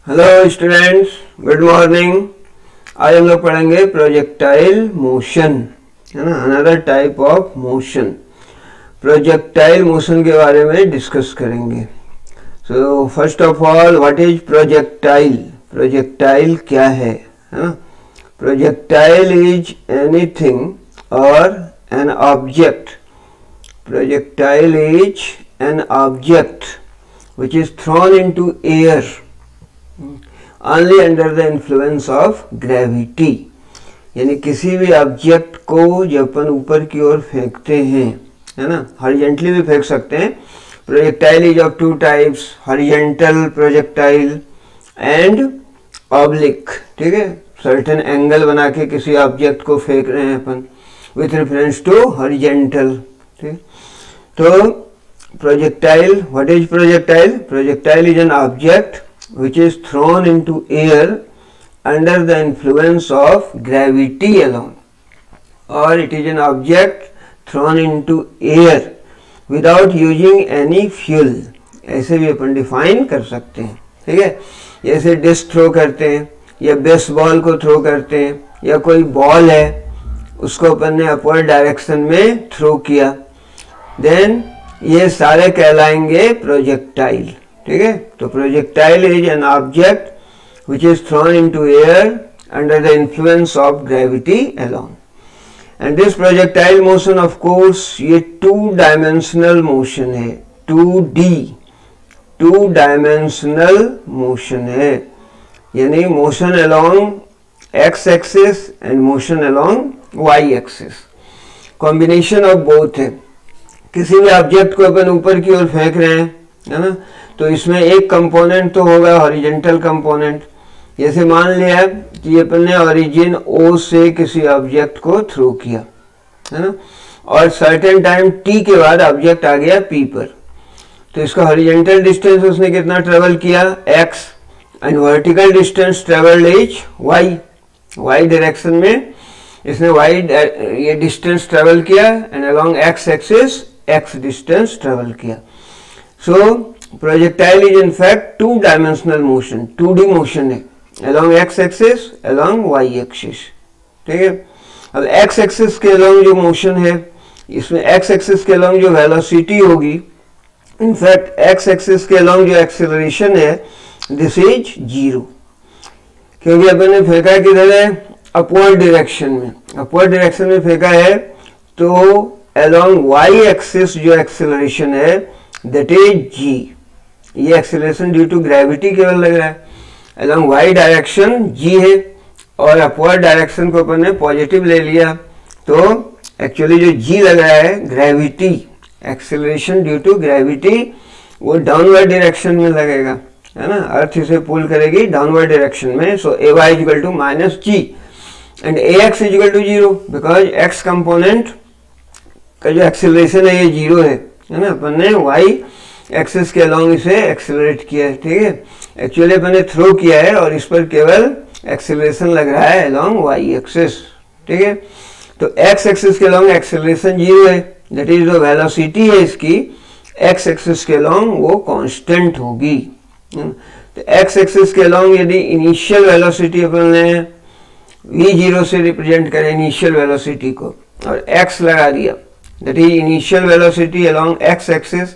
Hello students, good morning. आज हम लोग पढ़ेंगे प्रोजेक्टाइल मोशन, है ना, another type of motion. Projectile motion के बारे में डिस्कस करेंगे। So first of all, what is projectile? Projectile क्या है ना? प्रोजेक्टाइल इज एनीथिंग और an object. Projectile is an object which is thrown into air only under the influence of gravity। यानी किसी भी ऑब्जेक्ट को जब अपन ऊपर की ओर फेंकते हैं, है ना, हॉरिजॉन्टली भी फेंक सकते हैं। Projectile is of two types, horizontal projectile and oblique. ठीक है, सर्टेन एंगल बना के किसी ऑब्जेक्ट को फेंक रहे हैं अपन विथ रेफरेंस टू हॉरिजॉन्टल। ठीक, तो projectile, what is projectile? Projectile is an object which is thrown into air under the influence of gravity alone, or it is an object thrown into air without using any fuel। ऐसे भी अपन define कर सकते हैं। ठीक है, जैसे disc throw करते हैं या बेसबॉल को थ्रो करते हैं, या कोई बॉल है उसको अपन ने अपवर्ड डायरेक्शन में थ्रो किया, देन ये सारे कहलाएंगे प्रोजेक्टाइल। ठीक है, तो projectile is an object which is thrown into air under the influence of gravity alone. And this projectile motion of course ये टू डायमेंशनल मोशन है, 2D, टू डायमेंशनल मोशन है, यानी motion along x axis and motion along y axis, combination of both है। किसी भी object को अपन ऊपर की ओर फेंक रहे हैं, है ना, तो इसमें एक कंपोनेंट तो होगा हॉरिजॉन्टल कंपोनेंट। जैसे मान लिया कि अपन ने ओरिजिन O से किसी ऑब्जेक्ट को थ्रो किया, है ना, और सर्टेन टाइम t के बाद ऑब्जेक्ट आ गया P पर, तो इसका हॉरिजॉन्टल डिस्टेंस उसने कितना ट्रेवल किया, x, and vertical distance travelled is y direction में इसने ये डिस्टेंस ट्रेवल किया, and along x axis x distance travel किया। So projectile is in fact two dimensional motion, 2D motion है, along x axis along y axis. ठीक है, अब x axis के अलोंग जो मोशन है, इसमें x एक्सिस के अलोंग जो वेलोसिटी होगी, इन फैक्ट x एक्सिस के अलोंग जो एक्सेलरेशन है, दिस इज 0, क्योंकि अपन ने फेंका किधर है, अपवर्ड डायरेक्शन में। अपवर्ड डायरेक्शन में फेंका है तो अलोंग वाई एक्सिस जो एक्सेलरेशन है दैट इज g। ये एक्सेलरेशन ड्यू टू ग्रेविटी केवल लग रहा है, अलोंग वाई डायरेक्शन g है, और अपवर्ड डायरेक्शन को अपन ने पॉजिटिव ले लिया, तो एक्चुअली जो g लग रहा है gravity, acceleration due to gravity, वो डाउनवर्ड डायरेक्शन में लगेगा, है ना, अर्थ इसे पुल करेगी डाउनवर्ड डायरेक्शन में। So ay equal to minus g and ax is equal to 0, because x component का जो एक्सेलरेशन है ये 0 है ना, अपन ने y एक्सिस के अलोंग इसे एक्सेलरेट किया है। ठीक है, एक्चुअली अपन ने थ्रो किया है और इस पर केवल एक्सेलरेशन लग रहा है अलोंग y एक्सिस। ठीक है, तो x एक्सिस के अलोंग एक्सेलरेशन 0 है, दैट इज जो वेलोसिटी है इसकी x एक्सिस के अलोंग वो कांस्टेंट होगी। तो x एक्सिस के अलोंग यदि इनिशियल वेलोसिटी अपन ने v0 से रिप्रेजेंट करें इनिशियल वेलोसिटी को, और x लगा दिया, that is initial velocity along x axis,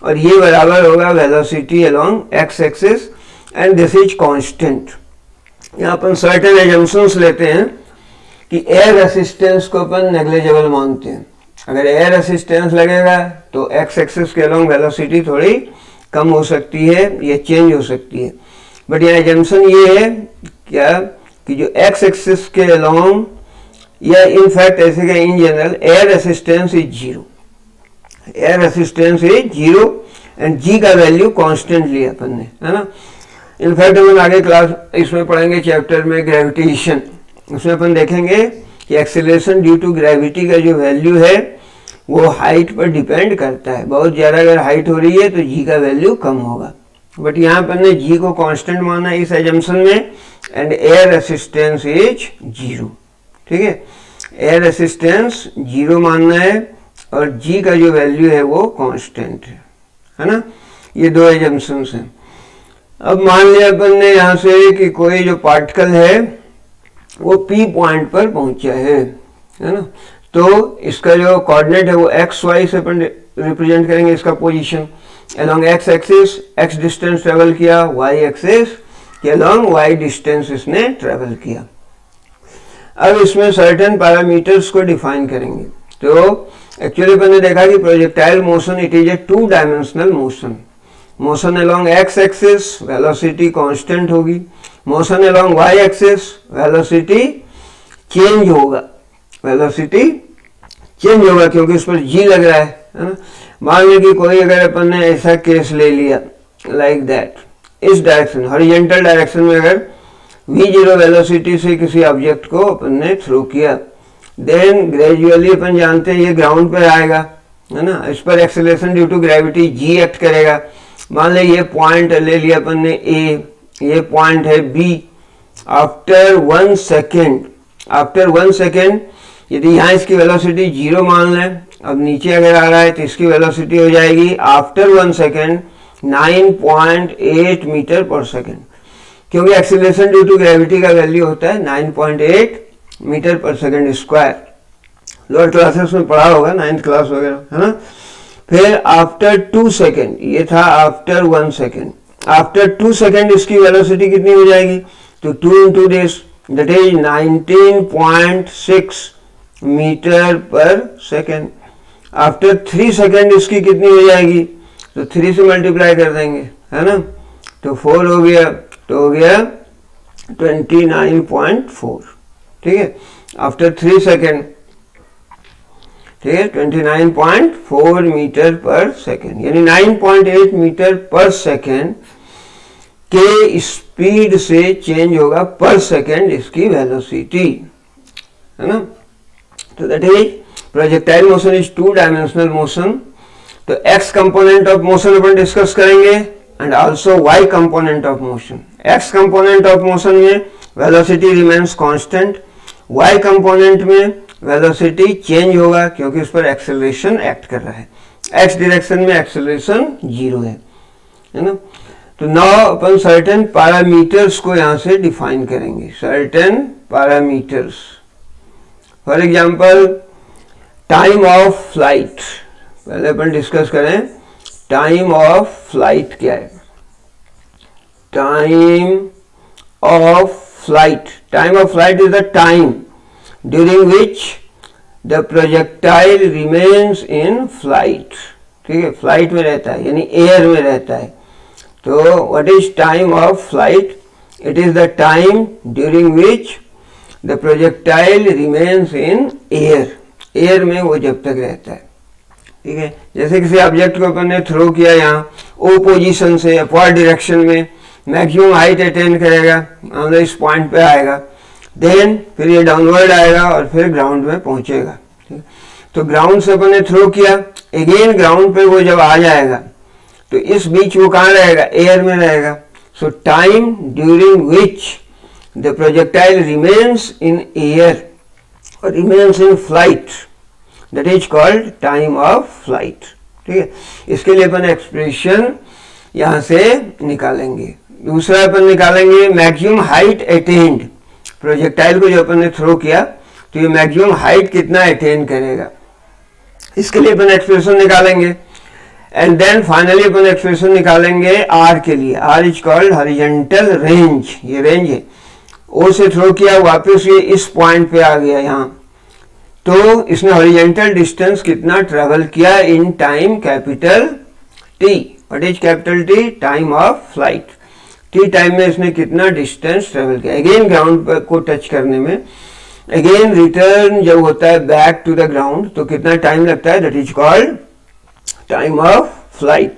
और ये बराबर होगा velocity along x axis, and this is constant. यहाँ अपन सर्टेन एजम्पशंस लेते हैं कि एयर रेसिस्टेंस को अपन नेग्लिजिबल मानते हैं। अगर एयर रेसिस्टेंस लगेगा तो x एक्सिस के अलोंग वेलोसिटी थोड़ी कम हो सकती है या चेंज हो सकती है, बट यहाँ एजम्पशन ये है क्या कि जो x एक्सिस के अलोंग, या इन फैक्ट ऐसे क्या in general air resistance is 0, air resistance is 0 and g का वैल्यू कांस्टेंट लिया अपन ने, है ना। इन फैक्ट अपन आगे क्लास इसमें पढ़ेंगे चैप्टर में ग्रेविटेशन, उसमें अपन देखेंगे कि एक्सेलरेशन ड्यू टू ग्रेविटी का जो वैल्यू है वो हाइट पर डिपेंड करता है। बहुत ज़्यादा अगर हाइट हो रही है तो g का वैल्यू कम होगा, बट यहाँ पर ने g को कांस्टेंट माना इस एजम्पशन में, एंड एयर रेसिस्टेंस इज 0। ठीक है, एयर रेसिस्टेंस 0 मानना है और g का जो वैल्यू है वो कांस्टेंट है ना। ये दो एजम्पशंस हैं। अब मान लिया अपन ने यहाँ से कि कोई जो पार्टिकल है वो P पॉइंट पर पहुंचा है ना, तो इसका जो कोऑर्डिनेट है वो एक्स वाई से अपन रिप्रेजेंट करेंगे इसका position. Along x axis x distance travel किया, वाई एक्सिस के अलोंग वाई डिस्टेंस इसने ट्रेवल किया। अब इसमें सर्टेन पैरामीटर्स को डिफाइन करेंगे। तो एक्चुअली अपन ने देखा कि projectile motion it is a 2 dimensional motion. Motion along x axis velocity constant होगी, motion along y axis velocity change होगा, वेलोसिटी चेंज होगा क्योंकि इस पर जी लग रहा है ना। मान लीजिए कि कोई अगर अपन ने ऐसा केस ले लिया लाइक दैट, इस डायरेक्शन हॉरिजॉन्टल डायरेक्शन में अगर v0 वेलोसिटी से किसी ऑब्जेक्ट को अपन ने थ्रो किया, देन ग्रेजुअली अपन जानते हैं ये ग्राउंड पर आएगा है ना, इस पर acceleration due to gravity g act करेगा। मान लीजिए ये पॉइंट ले लिया अपन ने a, ये पॉइंट है b। आफ्टर 1 सेकेंड यदि यहाँ इसकी वेलोसिटी 0 मान लें, अब नीचे अगर आ रहा है तो इसकी वेलोसिटी हो जाएगी आफ्टर 1 सेकेंड 9.8 मीटर पर सेकेंड, क्योंकि एक्सीलरेशन ड्यू टू ग्रेविटी का वैल्यू होता है 9.8 मीटर पर सेकेंड स्क्वायर। लोअर क्लासेस में पढ़ा होगा, 9th क्लास वगैरह है ना। फिर आफ्टर 2 सेकेंड, ये था आफ्टर 1 सेकेंड, आफ्टर 2 सेकेंड इसकी वेलोसिटी कितनी हो जाएगी, तो 2 into this that is 19.6 metre पर सेकेंड। आफ्टर 3 सेकेंड इसकी कितनी हो जाएगी, तो 3 से मल्टीप्लाई कर देंगे है ना, तो 4 हो गया, तो हो गया 29.4। ठीक है, आफ्टर 3 सेकेंड, ठीक है, 29.4 मीटर पर सेकेंड, यानी 9.8 मीटर पर सेकेंड के स्पीड से चेंज होगा पर सेकेंड इसकी वेलोसिटी है ना। तो that is projectile motion is 2 dimensional motion. तो एक्स कंपोनेंट ऑफ मोशन अपन डिस्कस करेंगे and also y component of motion. X component of motion में velocity remains constant, y component में वेलोसिटी चेंज होगा क्योंकि उस पर एक्सेलरेशन एक्ट कर रहा है। एक्स डायरेक्शन में एक्सेलरेशन 0 है ना। तो नाउ अपन सर्टेन पैरामीटर्स को यहां से डिफाइन करेंगे, certain parameters. For example time of flight, पहले अपन डिस्कस करें टाइम ऑफ फ्लाइट क्या है। Time of flight, time of flight is the time during which the projectile remains in flight. ठीक है, फ्लाइट में रहता है यानी एयर में रहता है। तो what is time of flight, it is the time during which the projectile remains in air, air में वो जब तक रहता है। ठीक है, जैसे किसी ऑब्जेक्ट को अपन ने थ्रो किया यहाँ ओ पोजीशन से अपवर्ड डायरेक्शन में, मैक्सिमम हाइट अटेन करेगा, मतलब इस पॉइंट पे आएगा, देन फिर ये डाउनवर्ड आएगा और फिर ग्राउंड में पहुंचेगा। तो ग्राउंड से अपन ने थ्रो किया, अगेन ग्राउंड पे वो जब आ जाएगा तो इस बीच वो कहाँ रहेगा, एयर में रहेगा। So time during which the projectile remains in air और remains in flight, that is called time of flight. ठीक है, इसके लिए अपन एक्सप्रेशन यहां से निकालेंगे। दूसरा अपन निकालेंगे मैक्सिमम हाइट अटेन्ड, प्रोजेक्टाइल को जो अपन ने थ्रो किया तो ये मैक्सिमम हाइट कितना अटेन करेगा, इसके लिए अपन एक्सप्रेशन निकालेंगे। एंड देन फाइनली अपन एक्सप्रेशन निकालेंगे आर के लिए। R is called horizontal range, ये रेंज है, ओ से थ्रो किया वापस ये इस पॉइंट पे आ गया यहाँ, तो इसने हॉरिजॉन्टल डिस्टेंस कितना ट्रेवल किया in time capital T. What is capital T, time of flight. T time में इसने कितना डिस्टेंस ट्रेवल किया अगेन ग्राउंड को टच करने में। अगेन रिटर्न जब होता है बैक टू द ग्राउंड तो कितना टाइम लगता है, that is called time of flight.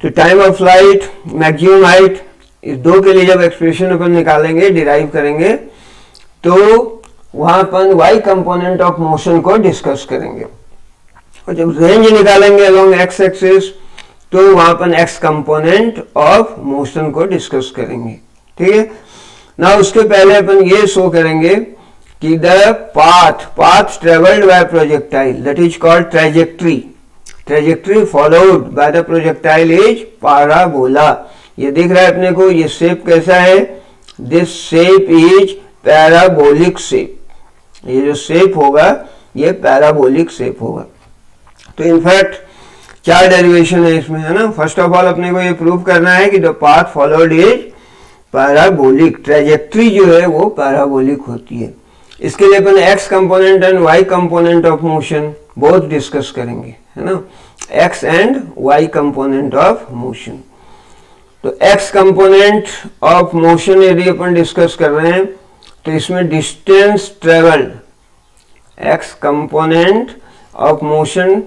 तो time of flight, maximum height, इस दो के लिए जब एक्सप्रेशन अपन निकालेंगे, डिराइव करेंगे, तो वहां अपन वाई कंपोनेंट ऑफ मोशन को डिस्कस करेंगे। और जब रेंज निकालेंगे अलोंग एक्स एक्सिस तो वहां अपन एक्स कंपोनेंट ऑफ मोशन को डिस्कस करेंगे। ठीक है ना, उसके पहले अपन ये शो करेंगे कि the path travelled by projectile, that is called trajectory. Trajectory followed by the projectile is parabola. ये दिख रहा है अपने को, ये शेप कैसा है, this shape is parabolic shape, ये जो शेप होगा ये पैराबोलिक शेप होगा। तो इनफैक्ट 4 डेरिवेशन है इसमें, है ना। फर्स्ट ऑफ ऑल अपने को ये प्रूव करना है कि the path followed is parabolic, trajectory जो है वो पैराबोलिक होती है। इसके लिए अपन x component and y component of motion both discuss करेंगे, है ना, x and y component of motion. तो एक्स कंपोनेंट ऑफ मोशन यदि अपन डिस्कस कर रहे हैं तो इसमें distance travelled, x component of motion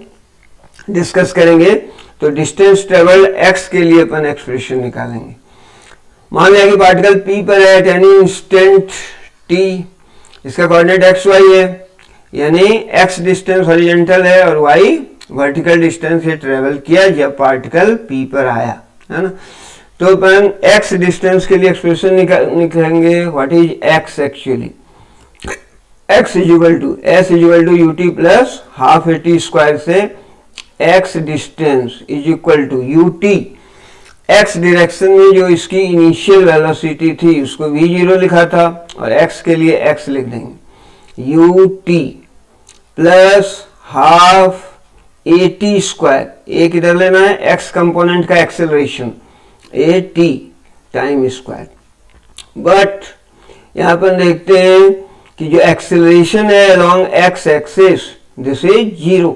discuss करेंगे तो डिस्टेंस ट्रेवल्ड एक्स के लिए अपन एक्सप्रेशन निकालेंगे। मान लिया कि पार्टिकल पी पर है एट एनी इंस्टेंट टी, इसका कोऑर्डिनेट एक्स वाई है, यानी एक्स डिस्टेंस हॉरिजॉन्टल है और वाई वर्टिकल डिस्टेंस ये ट्रेवल किया जब पार्टिकल पी पर आया, है ना। तो अपन एक्स डिस्टेंस के लिए एक्सप्रेशन निकालेंगे। What is x actually, x is equal to s is equal to u t plus half a t square से x distance is equal to u t, x direction में जो इसकी initial velocity थी उसको v0 लिखा था और x के लिए x लिख देंगे, u t plus half a t square, a किधर लेना है, x कंपोनेंट का acceleration a t time square. But यहां पर देखते हैं कि जो एक्सेलरेशन है along x axis this is 0,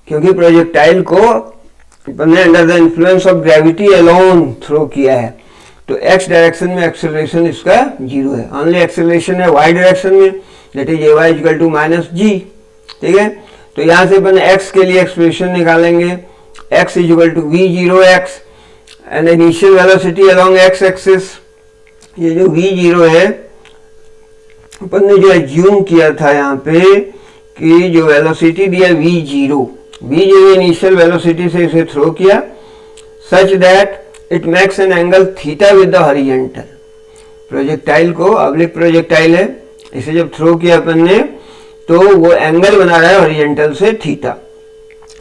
क्योंकि प्रोजेक्टाइल को अपन ने under the influence of gravity alone throw किया है, तो x डायरेक्शन में एक्सेलरेशन इसका 0 है। ओनली एक्सेलरेशन है y डायरेक्शन में, that is ay equal to minus g, ठीक है। तो यहां से अपन x के लिए एक्सप्रेशन निकालेंगे, x is equal to v0x and initial velocity along x axis, ये जो v0 है अपन ने जो एज्यूम किया था यहाँ पे कि जो वेलोसिटी दिया v0 इनिशियल वेलोसिटी से इसे थ्रो किया such that it makes an angle theta with the horizontal. Projectile को, ऑब्लिक प्रोजेक्टाइल है, इसे जब थ्रो किया अपन ने तो वो एंगल बना रहा है हॉरिजॉन्टल से थीटा।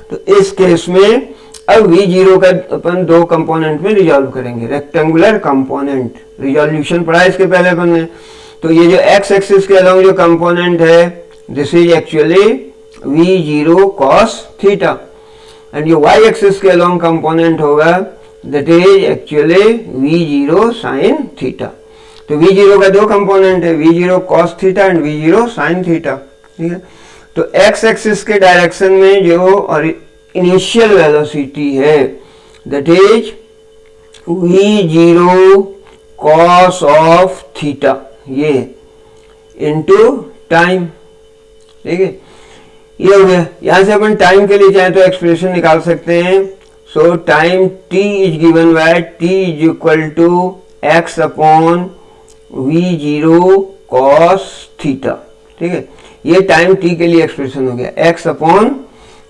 तो इस केस में अब v0 का अपन 2 कंपोनेंट में रिजॉल्व करेंगे, रेक्टेंगुलर कंपोनेंट, रिजोल्यूशन पढ़ा इसके पहले अपन ने। तो ये जो x एक्सिस के अलोंग जो कंपोनेंट है this is actually v0 cos theta and ये y एक्सिस के अलोंग कंपोनेंट होगा that is actually v0 sin theta. तो v0 का 2 कंपोनेंट है, v0 cos theta and v0 sin theta, ठीक है। तो x एक्सिस के डायरेक्शन में जो और इनिशियल वेलोसिटी है that is v0 cos of theta, ये इनटू टाइम, ठीक है। ये हो गया। यहां से अपन टाइम के लिए चाहे तो एक्सप्रेशन निकाल सकते हैं। So time t is given by t is equal to x upon v0 cos theta, ठीक है। ये टाइम t के लिए एक्सप्रेशन हो गया, x upon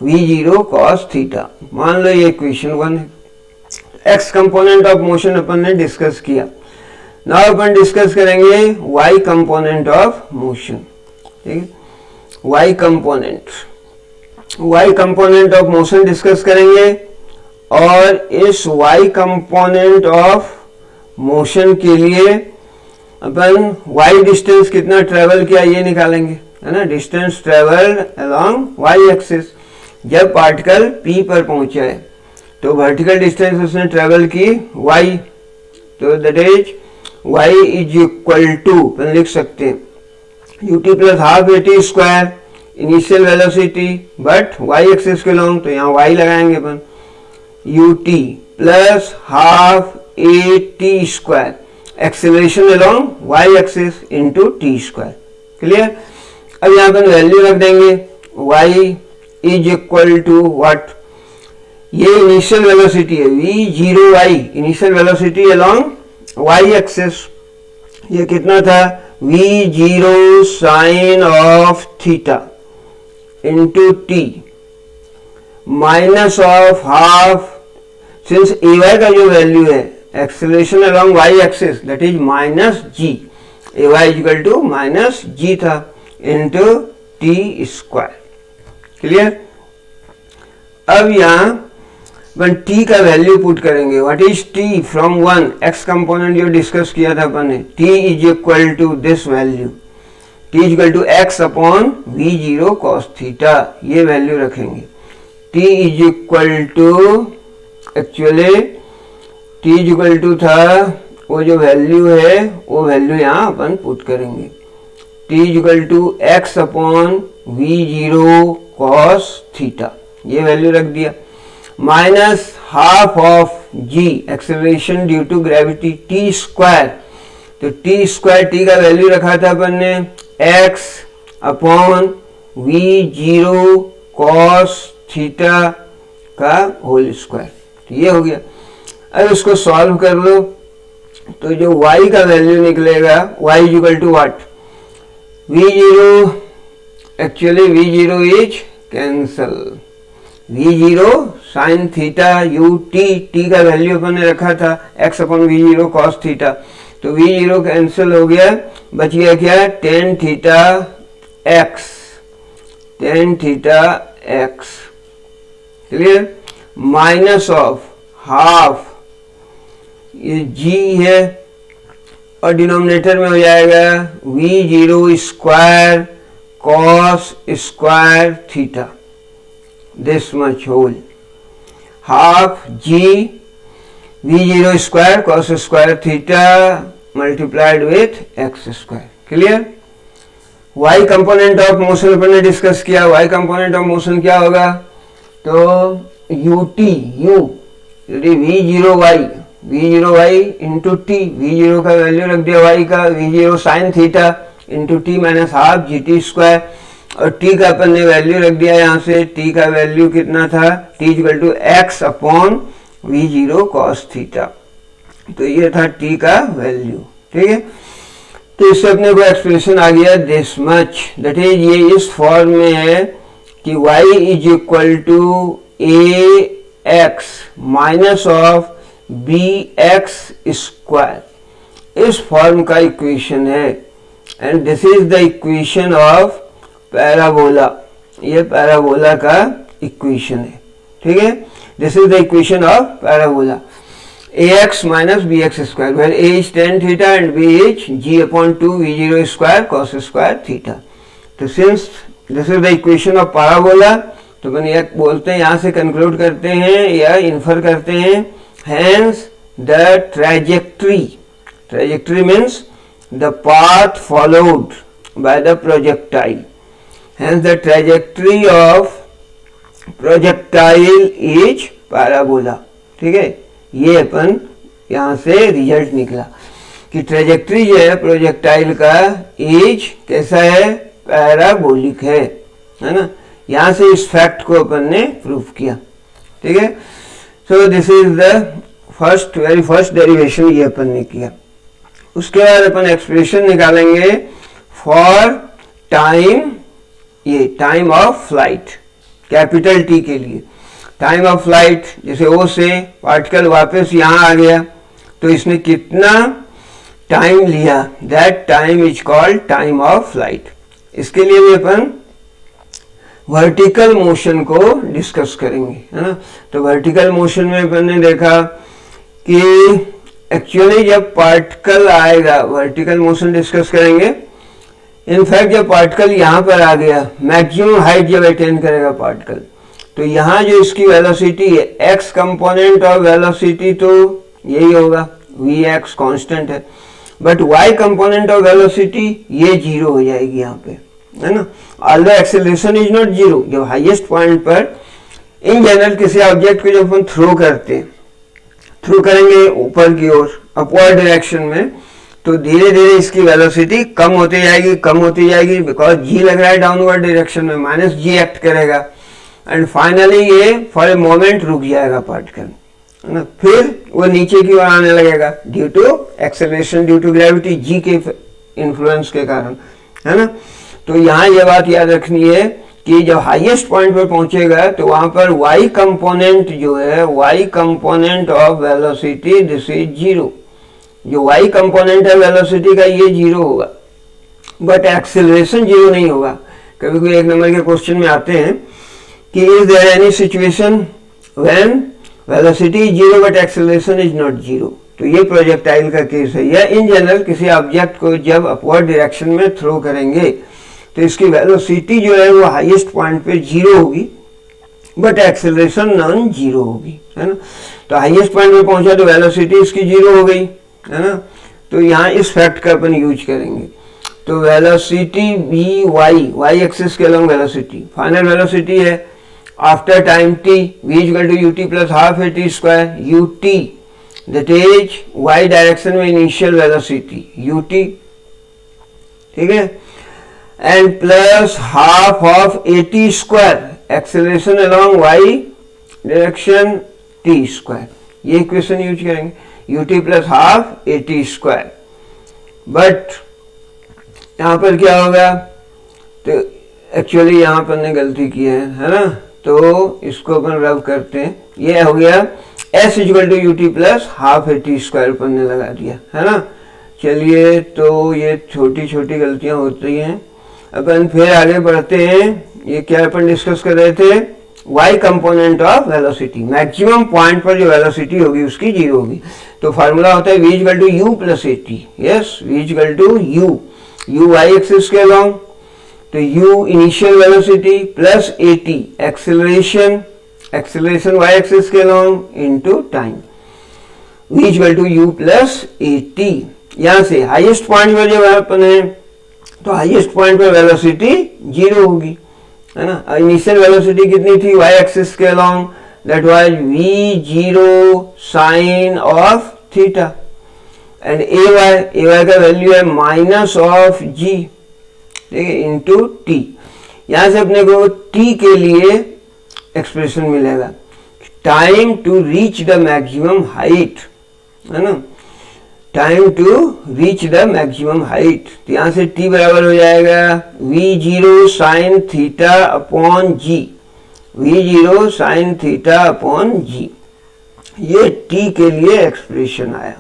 v0 cos theta. मान लो ये इक्वेशन 1 है। x कंपोनेंट ऑफ मोशन अपन ने डिस्कस किया। नाउ अपन डिस्कस करेंगे y कंपोनेंट ऑफ मोशन, ठीक है। y component of motion discuss करेंगे और इस y कंपोनेंट ऑफ मोशन के लिए अपन y डिस्टेंस कितना ट्रेवल किया ये निकालेंगे, है ना। Distance travelled along y axis, जब पार्टिकल p पर पहुंचा है तो वर्टिकल डिस्टेंस उसने ट्रेवल की y, तो that is y is equal to अपन लिख सकते हैं ut plus half a t square initial velocity, but y axis के लॉन्ग तो यहाँ y लगाएंगे अपन, ut plus half a t square acceleration along y axis into t square, clear. अब यहाँ पर वैल्यू रख देंगे, y is equal to what, ये इनिशियल वेलोसिटी है v0y, initial velocity along y axis, ये कितना था v0 sine of theta into t minus of half, since ay का जो वैल्यू है acceleration along y axis that is minus g, ay equal to minus g था into t square, clear. अब यहां अपन टी का वैल्यू पुट करेंगे। What is t from 1, x component जो डिस्कस किया था अपन ने, t is equal to this value, t is equal to x upon v zero cos theta, ये वैल्यू रखेंगे। T is equal to, actually t is equal to था, वो जो वैल्यू है वो वैल्यू यहाँ अपन पुट करेंगे। T is equal to x upon v zero cos theta, ये वैल्यू रख दिया, minus half of g acceleration due to gravity t square, तो टी स्क्वायर टी का वैल्यू रखा था अपन ने x upon v zero cos theta का होल स्क्वायर, तो ये हो गया। अब इसको सॉल्व कर लो तो जो y का वैल्यू निकलेगा, y is equal to what, v zero, actually v zero is cancel, v zero sine theta u t, t का वैल्यू अपन ने रखा था x upon v zero cos theta, तो वी जीरो कैंसिल हो गया, बच गया क्या, tan theta x, tan theta x, clear, minus of half, ये जी है और डिनोमिनेटर में हो जाएगा v zero square cos square theta, this much whole, half g v zero square cos square theta multiplied with x square, clear. Y component of motion अपन ने discuss किया, Y component of motion क्या होगा, तो u t, u v zero y into t, v zero का value रख दिया y का, v zero sine theta into t minus half g t square, और टी का अपन ने वैल्यू रख दिया यहाँ से, टी का वैल्यू कितना था, t equal to x upon v zero cos theta, तो ये था टी का वैल्यू, ठीक है। तो इससे अपने को एक्सप्रेशन आ गया दिस मच, दैट इज ये इस फॉर्म में है कि y is equal to a x minus of b x square, इस फॉर्म का इक्वेशन है, and this is the equation of parabola, ये पैराबोला का इक्वेशन है, ठीक है। This is the equation of parabola, ax minus bx square, where a is tan theta and b is g upon 2 v zero square cos square theta. तो since this is the equation of parabola, तो अपन ये बोलते हैं, यहाँ से conclude करते हैं या इन्फर करते हैं, hence the trajectory means the path followed by the projectile, hence the trajectory of projectile is parabola, ठीक है। ये अपन यहाँ से रिजल्ट निकला कि ट्रेजेक्ट्री जो है प्रोजेक्टाइल का एज कैसा है, पैराबोलिक है ना। यहाँ से इस फैक्ट को अपन ने प्रूव किया, ठीक है। So this is the very first derivation, ये अपन ने किया। उसके बाद अपन एक्सप्रेशन निकालेंगे फॉर टाइम, ये time of flight, capital T के लिए टाइम ऑफ फ्लाइट, जैसे ओ से पार्टिकल वापस यहाँ आ गया तो इसने कितना टाइम लिया, that time is called time of flight. इसके लिए भी अपन वर्टिकल मोशन को डिस्कस करेंगे, है ना। तो वर्टिकल मोशन में अपन ने देखा कि एक्चुअली जब पार्टिकल आएगा, वर्टिकल मोशन डिस्कस करेंगे। इनफैक्ट जब पार्टिकल यहाँ पर आ गया, मैक्सिमम हाइट जब अटेन करेगा पार्टिकल, तो यहाँ जो इसकी वेलोसिटी है, एक्स कंपोनेंट ऑफ वेलोसिटी तो यही होगा, वी एक्स कॉन्स्टेंट है, but why component of velocity ये जीरो हो जाएगी यहाँ पे, है ना। Although acceleration is not zero, जब हाईएस्ट पॉइंट पर इन जनरल किसी ऑब्जेक्ट को जब हम थ्रो करते हैं, थ्रो करेंगे ऊपर की ओर अपवर्ड डायरेक्शन में, तो धीरे धीरे इसकी वेलोसिटी कम होती जाएगी, बिकॉज जी लग रहा है डाउनवर्ड डायरेक्शन में, माइनस जी एक्ट करेगा, एंड फाइनली ये फॉर ए मोमेंट रुक जाएगा पार्टिकल, है ना। फिर वो नीचे की ओर आने लगेगा due to acceleration, due to gravity, g के इन्फ्लुएंस के कारण, है ना। तो यहाँ ये बात याद रखनी है कि जब हाईएस्ट पॉइंट पर पहुंचेगा तो वहां पर वाई कंपोनेंट जो है, y component of velocity this is zero, जो वाई कंपोनेंट है वेलोसिटी का ये जीरो होगा, बट एक्सेलरेशन जीरो नहीं होगा। कभी कोई एक नंबर के क्वेश्चन में आते हैं कि is there any situation when velocity is zero but acceleration is not zero. तो ये प्रोजेक्टाइल का केस है। या इन जनरल किसी ऑब्जेक्ट को जब अपवर्ड डायरेक्शन में थ्रो करेंगे तो इसकी वेलोसिटी जो है वो हाईएस्ट पॉइंट पे जीरो होगी बट एक्सेलरेशन नॉन जीरो होगी, है ना। तो हाईएस्ट पॉइंट पे पहुंचा तो वेलोसिटी इसकी जीरो हो गई, है ना। तो यहाँ इस फैक्ट का अपन यूज करेंगे। तो वेलोसिटी वी वाई एक्सिस के अलॉन्ग वेलोसिटी, फाइनल वेलोसिटी है after time t v equal to ut plus half a t square ut that is y direction में इनिशियल वेलोसिटी ut, ठीक है, and plus half of a t square acceleration along y direction t square. ये equation use करेंगे ut plus half a t square. But यहां पर क्या होगा, तो एक्चुअली यहां पर ने गलती की है ना। तो इसको अपन रब करते हैं, ये हो गया s equal to u t plus half a t square अपन ने लगा दिया, है ना। चलिए, तो ये छोटी छोटी गलतियां होती हैं। अपन फिर आगे बढ़ते हैं। ये क्या अपन डिस्कस कर रहे थे, y component of velocity, maximum point पर जो वेलोसिटी होगी उसकी जीरो होगी। तो फार्मूला होता है v equal to u plus a t. Yes, v equal to u y axis के अलॉन्ग, तो u initial velocity plus a t acceleration y axis के along into time, v equal to u plus a t. यहां से highest point पर जब अपन है तो हाईएस्ट पॉइंट पर वेलोसिटी जीरो होगी, है ना। इनिशियल वेलोसिटी कितनी थी y एक्सिस के along, that was v zero sign of theta, and ay का वैल्यू है माइनस ऑफ g, ठीक है, इंटू टी। यहां से अपने को t के लिए एक्सप्रेशन मिलेगा, time to reach the maximum height, है ना, time to reach the maximum height. तो यहां से t बराबर हो जाएगा v zero sine theta upon g, v zero sine theta upon g. ये t के लिए एक्सप्रेशन आया,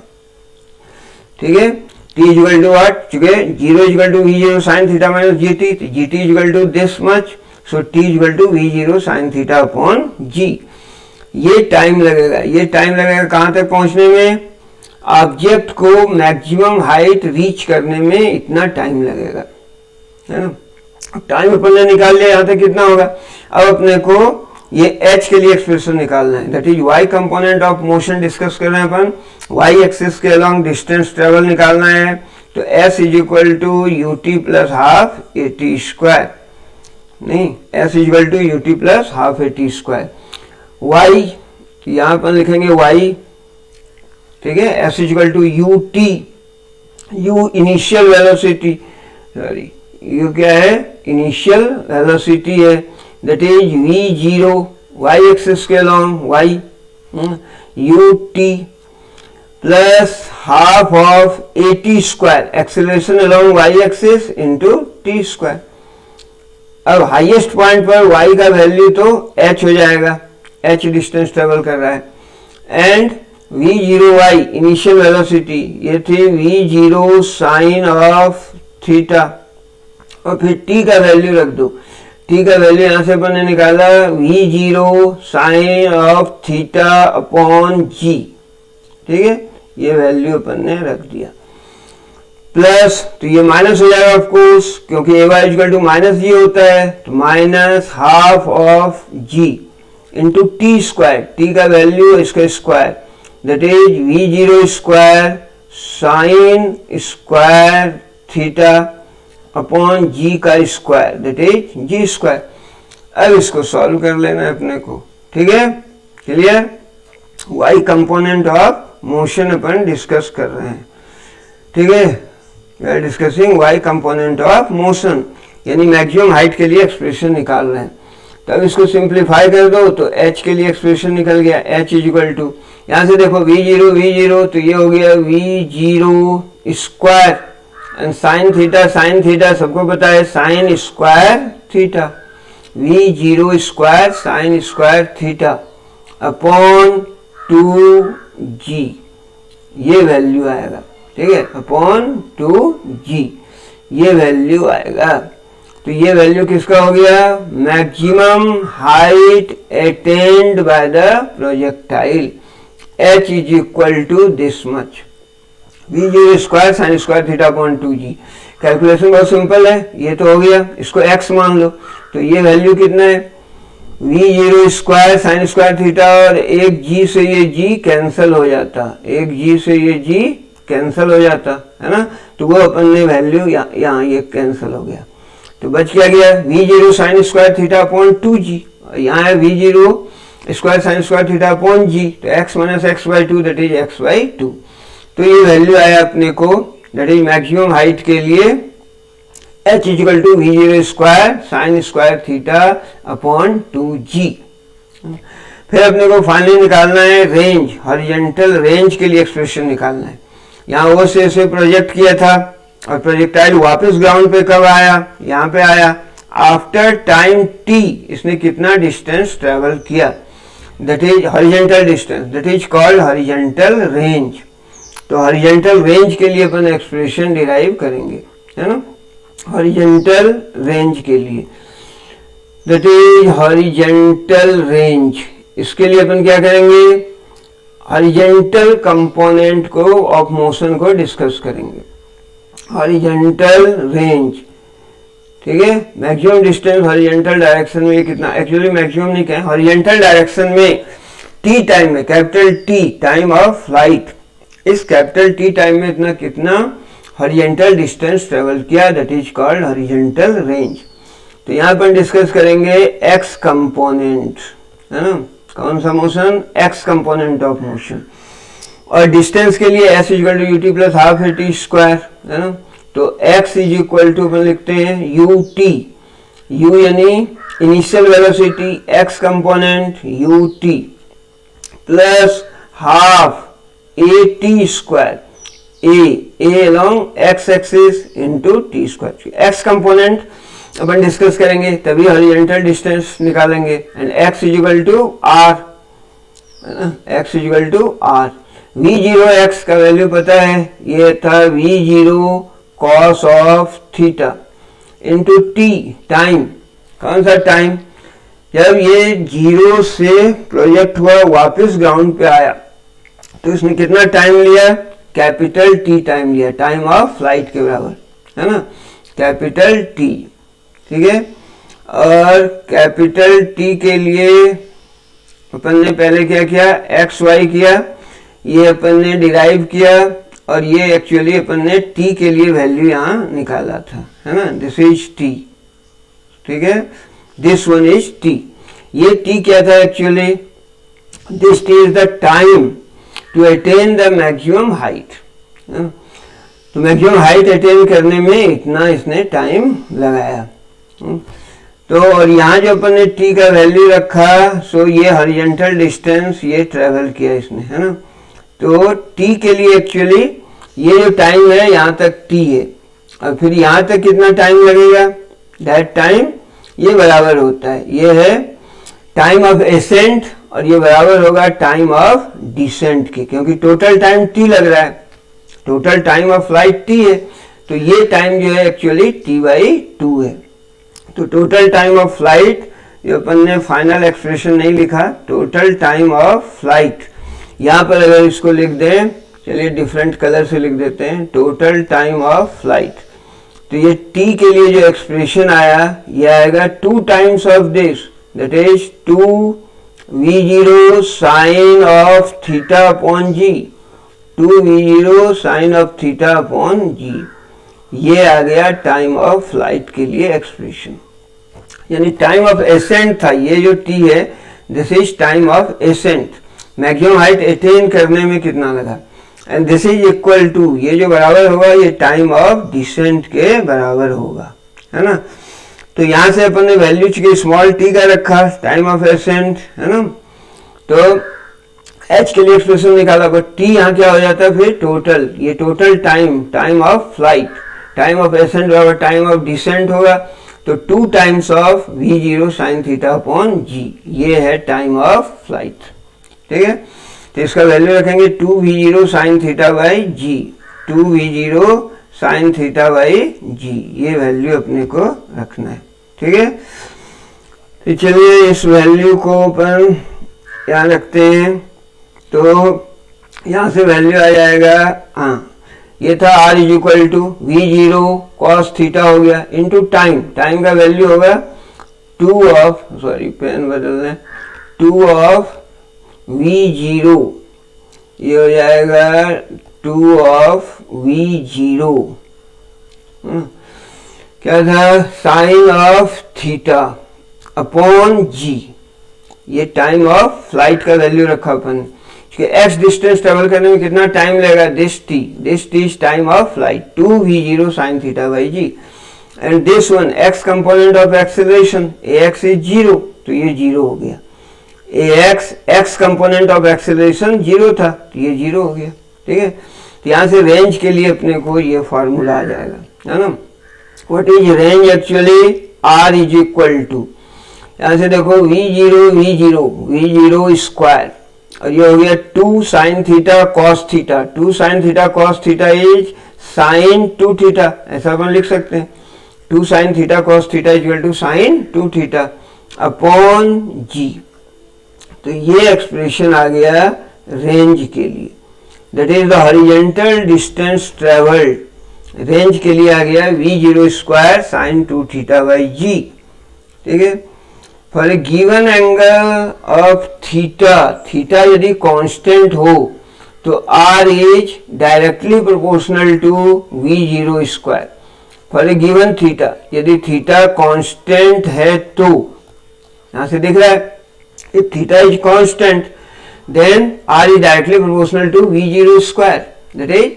ठीक है। t इक्वल टू व्हाट, चुके zero equal to v zero sine theta minus g t, g t equal to this much, so t equal to v zero sine theta upon g. ये time लगेगा कहां तक पहुंचने में, object को maximum height reach करने में इतना टाइम लगेगा, है ना। टाइम अपन ने निकाल लिया, यहां तक कितना होगा। अब अपने को ये h के लिए एक्सप्रेशन निकालना है, that is y component of motion discuss कर रहे हैं अपन, y एक्सिस के अलॉन्ग डिस्टेंस ट्रेवल निकालना है। तो s is equal to u t plus half a t square, नहीं, s is equal to u t plus half a t square. y यहां पर लिखेंगे y, ठीक है, s is equal to u t, u initial velocity, sorry u क्या है, initial velocity है, that is v zero y axis के along y ut plus half of a t square acceleration along y axis into t square. अब highest point पर y का value तो h हो जाएगा, h डिस्टेंस ट्रेवल कर रहा है, and v zero y initial velocity ये थी v zero sign of theta, और फिर t का वैल्यू रख दो। t का वैल्यू यहां से अपन ने निकाला v zero sign of theta upon g, ठीक है, ये वैल्यू अपन ने रख दिया। प्लस, तो ये माइनस हो जाएगा ऑफ कोर्स, क्योंकि ay equal to minus g होता है, तो minus half of g into t square, t का वैल्यू इसका square, that is v zero square sine square theta upon g का square, that is g square. अब इसको solve कर लेना है अपने को, ठीक है, clear. y component of motion अपन डिस्कस कर रहे हैं, ठीक है, we are discussing y component of motion, यानी मैक्सिमम हाइट के लिए एक्सप्रेशन निकाल रहे हैं। तो अब इसको सिंप्लीफाई कर दो तो h के लिए एक्सप्रेशन निकल गया, h इज इक्वल टू, यहां से देखो v जीरो, तो ये हो गया v zero square and sine theta सबको पता है, sign square theta, v zero square sine square theta upon 2g, ये वैल्यू आएगा, ठीक है, अपॉन 2g ये वैल्यू आएगा। तो ये वैल्यू किसका हो गया, maximum height attained by the projectile, h is equal to this much, v0 square sine square theta upon 2g। Calculation बहुत सिंपल है, ये तो हो गया, इसको x मान लो, तो ये वैल्यू कितना है, v0 square sine square theta, और एक g से ये g कैंसिल हो जाता, एक g से ये g कैंसिल हो जाता है ना, तो वो अपन ने वैल्यू यहाँ ये कैंसिल हो गया, तो बच क्या गया, v0 sign square theta upon 2g, यहाँ है v0 square sine square theta upon g, तो x minus x by two that is x by two. तो ये वैल्यू आया अपने को, दैट इज मैक्सिमम हाइट के लिए h is equal to v0 square sine square theta upon 2g। फिर अपने को फाइनली निकालना है रेंज, हॉरिजॉन्टल रेंज के लिए एक्सप्रेशन निकालना है। यहाँ वो से प्रोजेक्ट किया था और प्रोजेक्टाइल वापस ग्राउंड पे कब आया, यहाँ पे आया आफ्टर टाइम t, इसने कितना डिस्टेंस ट्रेवल किया, that is horizontal distance, that is called horizontal range. तो हॉरिजॉन्टल रेंज के लिए अपन एक्सप्रेशन डिराइव करेंगे, है ना, हॉरिजॉन्टल रेंज के लिए, दैट इज हॉरिजॉन्टल रेंज। इसके लिए अपन क्या करेंगे, हॉरिजॉन्टल कंपोनेंट को ऑफ मोशन को डिस्कस करेंगे, हॉरिजॉन्टल रेंज, ठीक है। मैक्सिमम डिस्टेंस हॉरिजॉन्टल डायरेक्शन में कितना, एक्चुअली मैक्सिमम नहीं कहें, हॉरिजॉन्टल डायरेक्शन में टी टाइम में, capital T time of flight, इस कैपिटल टी टाइम में इतना कितना हॉरिजॉन्टल डिस्टेंस ट्रेवल किया, that is called horizontal range. तो यहाँ पर डिस्कस करेंगे एक्स कंपोनेंट, है ना, कौन सा motion, x component of motion, और डिस्टेंस के लिए s equal to u t plus half है टी स्क्वायर, है ना, तो x इज इक्वल टू अपन लिखते हैं ut, u यानी initial velocity, x component ut plus half a t square, a along x axis into t square. x component अपन discuss करेंगे तभी हॉरिजॉन्टल डिस्टेंस निकालेंगे, and x is equal to r, है ना, x is equal to r। v0 x का value पता है, ये था v0 cos of theta into t time, कौन सा टाइम, जब ये 0 से प्रोजेक्ट हुआ वापस ग्राउंड पे आया, तो इसने कितना टाइम लिया, कैपिटल टी टाइम लिया, टाइम ऑफ फ्लाइट के बराबर, है ना, कैपिटल टी, ठीक है। और कैपिटल टी के लिए अपन ने पहले क्या किया, एक्स वाई किया, ये अपन ने डिराइव किया, और ये एक्चुअली अपन ने टी के लिए वैल्यू यहाँ निकाला था, है ना, दिस इज टी, ठीक है, दिस वन इज टी। ये टी क्या था actually, this t is the time to attain the maximum height, तो मैक्सिमम हाइट अटेन करने में इतना इसने टाइम लगाया। तो और यहाँ जो अपन ने टी का वैल्यू रखा, सो ये हॉरिजॉन्टल डिस्टेंस ये ट्रेवल किया इसने, है ना, तो टी के लिए एक्चुअली ये जो टाइम है यहाँ तक टी है, और फिर यहाँ तक कितना टाइम लगेगा, दैट टाइम ये बराबर होता है, ये है टाइम ऑफ एसेंट, और ये बराबर होगा टाइम ऑफ डिसेंट के, क्योंकि टोटल टाइम टी लग रहा है, total time of flight T है, तो ये टाइम जो है एक्चुअली टी बाई 2 है। तो टोटल टाइम ऑफ फ्लाइट, ये अपन ने फाइनल एक्सप्रेशन नहीं लिखा, टोटल टाइम ऑफ फ्लाइट, यहाँ पर अगर इसको लिख दें, चलिए डिफरेंट कलर से लिख देते हैं, टोटल टाइम ऑफ फ्लाइट, तो ये टी के लिए जो एक्सप्रेशन आया, ये आएगा 2 times of this, that is 2 v0 sine of theta upon g, 2 v0 sine of theta upon g, ये आ गया टाइम ऑफ फ्लाइट के लिए एक्सप्रेशन, यानी टाइम ऑफ एसेंट था, ये जो टी है this is time of ascent, maximum height attain करने में कितना लगा, and this is equal to, ये जो बराबर होगा ये टाइम ऑफ डिसेंट के बराबर होगा, है ना। तो यहाँ से अपन ने वैल्यू चुकी स्मॉल टी का रखा, टाइम ऑफ एसेंट, है ना, तो एच के लिए एक्सप्रेशन निकाला, बट टी यहाँ क्या हो जाता है फिर टोटल, ये total time, time of flight, time of ascent बराबर टाइम ऑफ डिसेंट होगा, तो 2 times of v0 sine theta upon g, ये है टाइम ऑफ फ्लाइट, ठीक है। तो इसका वैल्यू रखेंगे 2 v0 sine theta by g, 2 v0 sine theta by g, ये वैल्यू अपने को रखना है। ठीक है, तो चलिए इस वैल्यू को अपन यहाँ रखते हैं। तो यहाँ से वैल्यू आ जाएगा, हाँ ये था r is equal to V0 cos theta हो गया इंटू टाइम, टाइम का वैल्यू होगा 2 ऑफ, सॉरी पेन बदल दें, 2 ऑफ V0, ये हो जाएगा 2 ऑफ V0, क्या था, sign of theta upon g, ये टाइम ऑफ फ्लाइट का वैल्यू रखा अपन, एक्स डिस्टेंस ट्रेवल करने में कितना टाइम लगेगा, this t is time of flight, 2 V0 sine theta by g, and this one x component of acceleration ax is 0, तो ये 0 हो गया, ax x component of acceleration 0 था, तो ये 0 हो गया। ठीक है, तो यहाँ से रेंज के लिए अपने को ये फॉर्मूला आ जाएगा, है ना, what is range actually, r is equal to, यहाँ से देखो V0 स्क्वायर, और ये हो गया 2 sine theta cos theta, 2 sine theta cos theta is sine 2 theta, ऐसा अपन लिख सकते हैं, 2 sine theta cos theta equal to sine 2 theta upon g. तो ये एक्सप्रेशन आ गया रेंज के लिए, that is the horizontal distance travelled, range के लिए आ गया V0 square sine 2 theta by g. ठीक है, for a given angle of theta, theta यदि कांस्टेंट हो तो r is directly proportional to V0 square, for a given theta, यदि थीटा कांस्टेंट है तो, यहां से दिख रहा है if theta is constant then r is directly proportional to V0 square, that is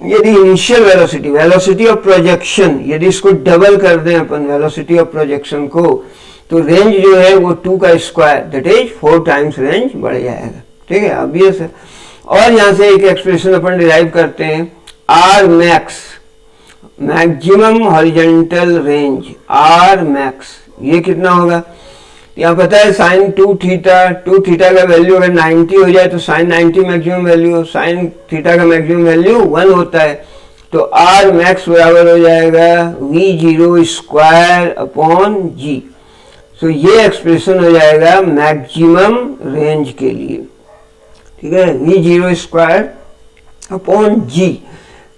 यदि initial velocity, velocity of projection, यदि इसको डबल कर दें अपन वेलोसिटी ऑफ प्रोजेक्शन को, तो रेंज जो है वो 2 का square, that is 4 times range बढ़ जाएगा। ठीक है, ऑब्वियस है। और यहाँ से एक एक्सप्रेशन अपन डिराइव करते हैं, R max, maximum horizontal range, R max, ये कितना होगा, यहाँ पता है साइन 2 थीटा का वैल्यू अगर 90 हो जाए तो sine 90 maximum value, sine theta का मैक्सिमम वैल्यू 1 होता है, तो आर मैक्स बराबर हो जाएगा V0 स्क्वायर अपॉन जी। सो ये एक्सप्रेशन हो जाएगा मैक्सिमम रेंज के लिए। ठीक है, V0 स्क्वायर अपॉन जी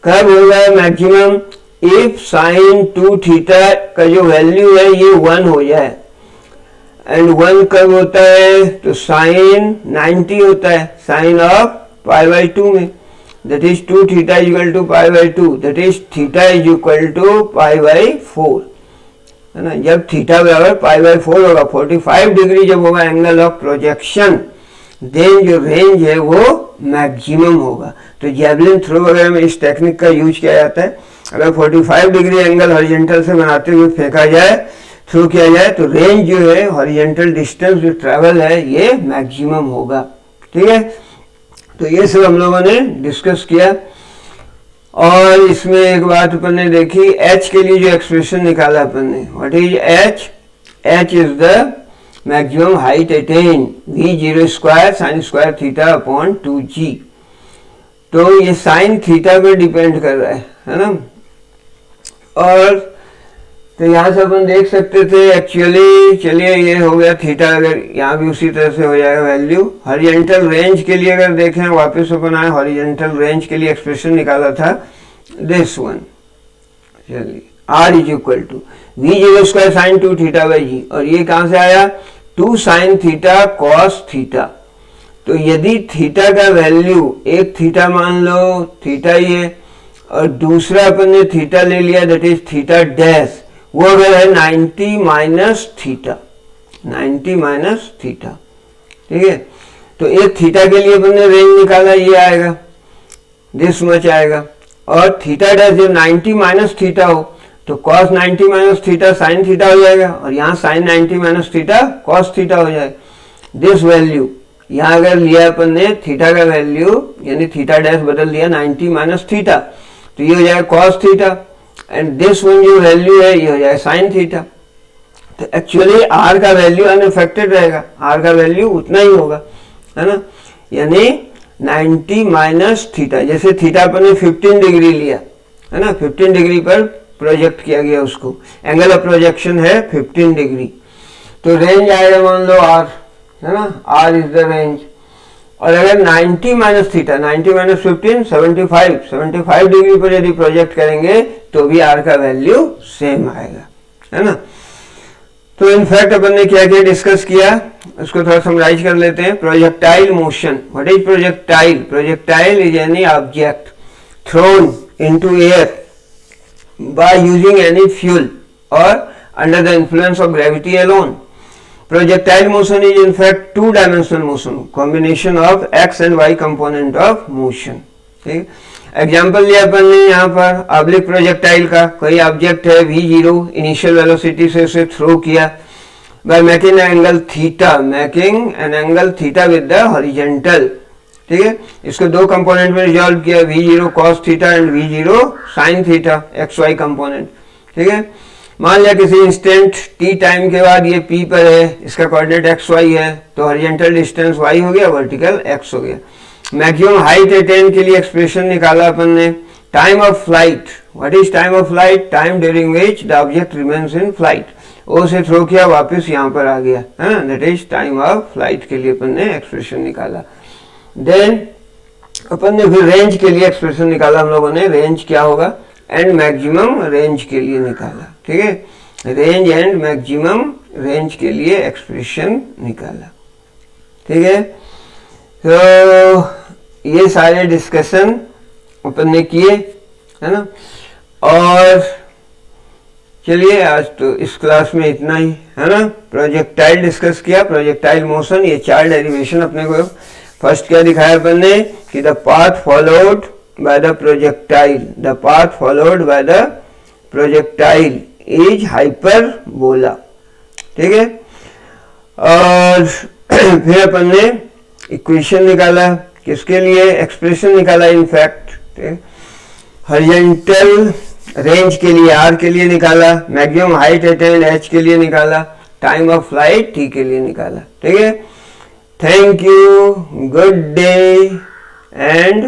कब होगा मैक्सिमम, इफ साइन 2 थीटा का जो वैल्यू है ये 1 हो जाए, एंड 1 कब होता है, तो साइन 90 होता है, साइन ऑफ पाई बाई 2 में, that is 2 theta is equal to pi by 2, that is theta is equal to pi by 4, है ना। जब थीटा बराबर पाई बाई 4 होगा, 45 डिग्री जब होगा एंगल ऑफ प्रोजेक्शन, देन जो रेंज है वो मैक्सिमम होगा। तो जैवलिन थ्रो वगैरह में इस टेक्निक का यूज किया जाता है, अगर 45 डिग्री एंगल हॉरिजॉन्टल से बनाते हुए फेंका जाए, थ्रो किया जाए, तो रेंज जो है हॉरिजॉन्टल डिस्टेंस जो ट्रैवल है ये मैक्सिमम होगा। ठीक है, तो ये सब हम लोगों ने डिस्कस किया। और इसमें एक बात अपन ने देखी, h के लिए जो एक्सप्रेशन निकाला अपन ने, what is h is the maximum height attain, V0 square sine square theta upon 2g। तो ये साइन थीटा पे डिपेंड कर रहा है ना। और तो यहाँ से अपन देख सकते थे एक्चुअली, चलिए ये हो गया थीटा, अगर यहाँ भी उसी तरह से हो जाएगा वैल्यू। हॉरिजॉन्टल रेंज के लिए अगर देखें, वापस अपन आए, हॉरिजॉन्टल रेंज के लिए एक्सप्रेशन निकाला था दिस वन, चलिए r is equal to V0 square sine 2 theta by g, और ये कहाँ से आया, 2 साइन थीटा कॉस थीटा। तो यदि थीटा का वैल्यू, एक थीटा मान लो, थीटा ये, और दूसरा अपन ने थीटा ले लिया दैट इज थीटा डैश, वो अगर है 90 माइनस थीटा, 90 माइनस थीटा। ठीक है, तो एक थीटा के लिए अपन ने रेंज निकाला, ये आएगा, दिस मच आएगा, और थीटा डैश जब 90 माइनस थीटा हो तो cos 90 minus theta sine theta हो जाएगा, और यहाँ sine 90 minus theta cos theta हो जाएगा। दिस वैल्यू यहाँ अगर लिया अपन ने थीटा का वैल्यू, यानी थीटा डैश बदल दिया 90 माइनस थीटा, तो ये हो जाएगा cos theta, and this one जो वैल्यू है ये हो जाएगा साइन थीटा। तो एक्चुअली r का वैल्यू अनअफेक्टेड रहेगा, r का वैल्यू उतना ही होगा, है ना, यानी 90 माइनस थीटा। जैसे थीटा अपन ने 15 डिग्री लिया, है ना, 15 डिग्री पर प्रोजेक्ट किया गया उसको, एंगल ऑफ प्रोजेक्शन है 15 डिग्री। तो रेंज आएगा मान लो आर, है ना, आर इज द रेंज। और अगर 90 माइनस थीटा, 90 माइनस 15 75 डिग्री पर यदि प्रोजेक्ट करेंगे तो भी आर का वैल्यू सेम आएगा, है ना। तो इनफैक्ट अपन ने क्या क्या डिस्कस किया उसको थोड़ा समराइज कर लेते हैं। Projectile motion, what is projectile? Projectile is any object throne into air by using any fuel or under the influence of gravity alone. Projectile motion is in fact two-dimensional motion, combination of x and y component of motion. ठीक, example लिया अपन ने यहाँ पर oblique projectile का। कोई object है v0, initial velocity से उसे थ्रो किया by making an angle theta with the horizontal। ठीक है, इसको दो कंपोनेंट में रिजॉल्व किया, v0 cos theta and v0 sin theta, x y component. ठीक है, मान लिया किसी इंस्टेंट t टाइम के बाद ये p पर है, इसका कोऑर्डिनेट एक्स वाई है, तो हॉरिजॉन्टल डिस्टेंस y हो गया, वर्टिकल x हो गया। मैक्सिमम हाइट अटेन के लिए एक्सप्रेशन निकाला अपन ने। Time of flight, what is time of flight? Time during which the object remains in flight. O से थ्रो किया, वापस यहाँ पर आ गया, है ना, that is time of flight के लिए अपन ने एक्सप्रेशन निकाला। देन अपन ने फिर रेंज के लिए एक्सप्रेशन निकाला हम लोगों ने। रेंज क्या होगा? एंड मैक्सिमम रेंज के लिए निकाला। ठीक है, रेंज एंड मैक्सिमम रेंज के लिए एक्सप्रेशन निकाला। ठीक है, तो ये सारे डिस्कशन अपन ने किए, है ना। और चलिए आज तो इस क्लास में इतना ही, है ना। प्रोजेक्टाइल डिस्कस किया, प्रोजेक्टाइल मोशन, ये 4 डेरिवेशन अपने को। फर्स्ट क्या दिखाया अपन ने कि the path followed by the projectile is hyperbola. ठीक है, और फिर अपन ने इक्वेशन निकाला, किसके लिए? एक्सप्रेशन निकाला इनफैक्ट। हॉरिजॉन्टल रेंज के लिए आर के लिए निकाला, मैक्सिमम हाइट अटेन्ड एच के लिए निकाला, टाइम ऑफ फ्लाइट टी के लिए निकाला। ठीक है, thank you, good day and